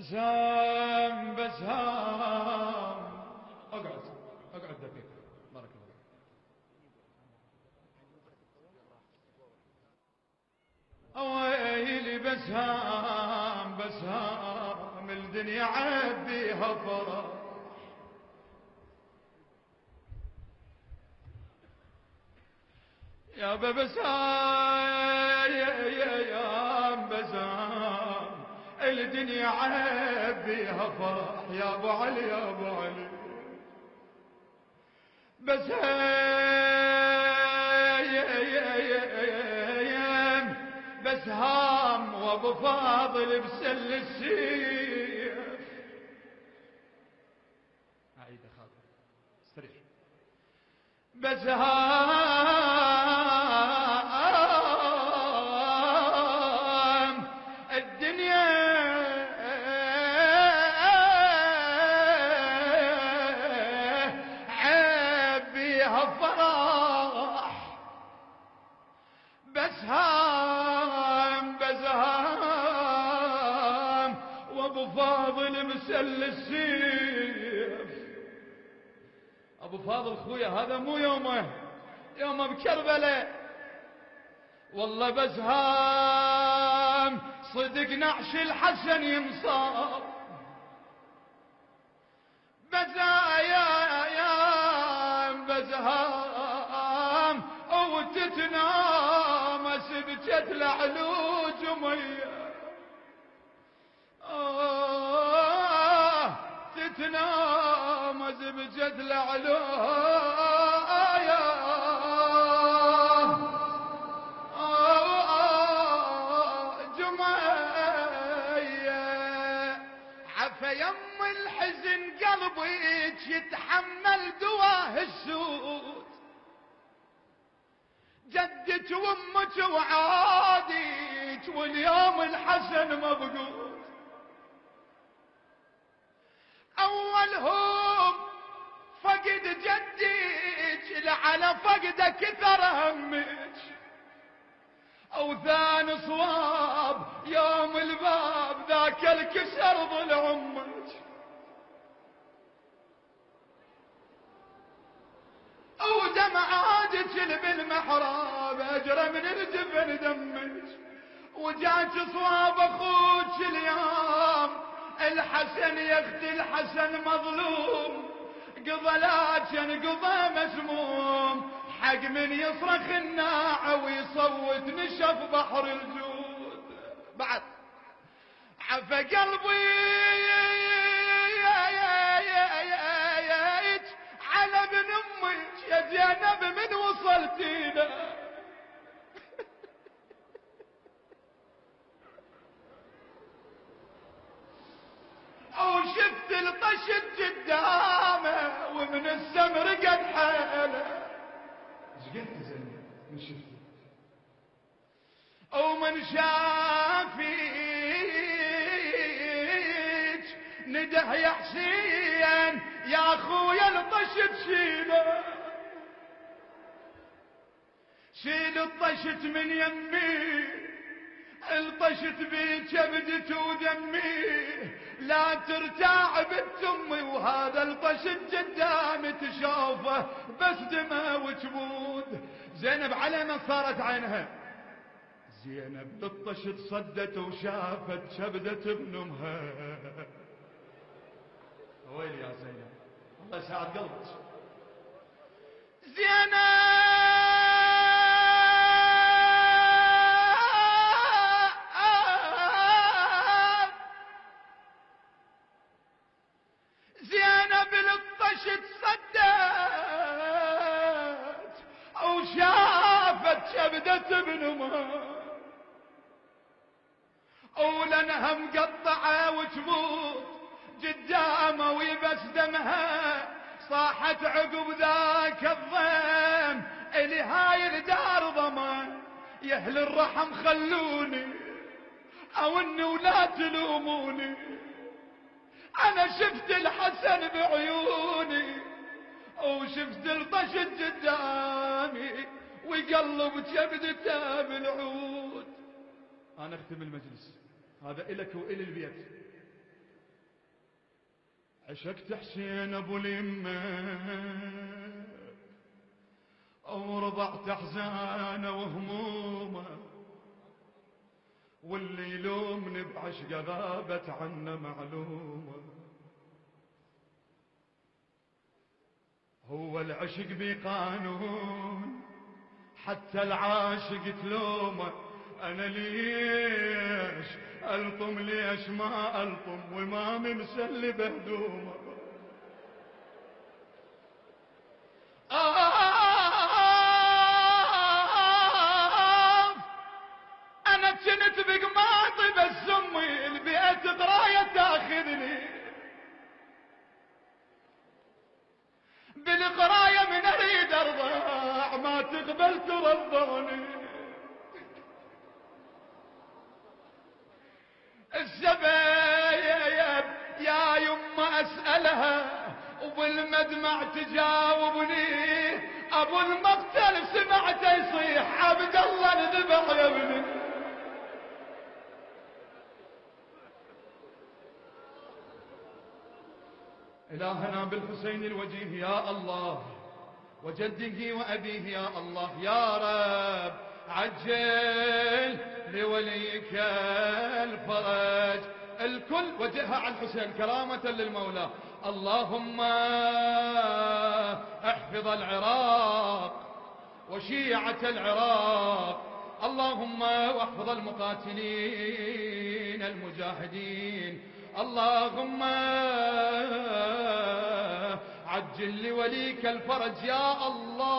بسام بسام. اقعد دقيقة بارك الله. اويلي بسام بسام الدنيا عبيها فرح، يا بسام بسام الدنيا عبيها فرح، يا ابو علي يا ابو علي بسام وابو فاضل بسل السيف. اعيد خاطر استريح. بسام الدنيا عبيها فرح، بسام بسام وابو فاضل مسل السيف. ابو فاضل خويا هذا مو يومه بكربلاء والله، بسام صدق نعش الحسن ينصاب. بسام او تتنام سبجت العلوج ميه، تتنام زبجت العلوج عفا يم الحزن قلبك يتحمل دواه السود، جدك وامك وعادك واليوم الحسن مبقود. اولهم فقد جدك لعلى فقده كثر همك، او ثاني صواب يوم الباب ذاك الكسر ضلع امك، او دمعاتك بالمحراب اجرى من الجبن دمك، وجاك صواب اخوك اليوم الحسن يختي الحسن مظلوم، قضى لكن قضى مسموم، حق من يصرخ الناعة ويصوت نشف بحر الجود. بعد عفا قلبي على ابن امك يا زينب من وصلتينا، او شفت الطشت قدامه ومن السمر قد حاله. ايش قلت زينب من شفتي؟ او من شافيك نده يا حسين يا اخويا الطشت شيله، شيل الطشت من يمي، الطشت بكبدت ودمي، لا ترتاع بنت امي وهذا الطشت قدامي تشوفه بس دمه وجبود. زينب على ما صارت عينها، زينب للطشت صدت وشافت كبدة ابن امها. ويلي يا زينب الله يساعد قلبك. زينب للطشت صدت وشافت كبدة ابن امها، ولانها مقطعه وجبود قدامه ويبس دمها، صاحت عقب ذاك الضيم الي هاي الدار ضمان، يا اهل الرحم خلوني او اني ولا تلوموني، انا شفت الحسن بعيوني وشفت الطشت قدامي ويقلب كبدته بالعود. انا اختم المجلس هذا الك والى البيت، عشقت حسين ابو اليمه او رضعت احزانه وهمومه، واللي يلومني بعشقه غابت عنه معلومه. هو العشق بقانون حتى العاشق تلومه، انا ليش الطم ليش ما الطم وامامي مسلي بهدومه. انا كنت بقماطي بس امي البيت قرايه تاخذني، بالقرايه من اريد ارضع ما تقبل ترضعني. الزبايب يا يما اسالها وبالمدمع تجاوبني، ابو المقتل سمعته يصيح عبد الله انذبح يا ابني. إلهنا بالحسين الوجيه يا الله، وجده وأبيه يا الله، يا رب عجل لوليك الفرج. الكل وجهها على الحسين كرامة للمولى. اللهم احفظ العراق وشيعة العراق، اللهم واحفظ المقاتلين المجاهدين، اللهم عجل لوليك الفرج يا الله.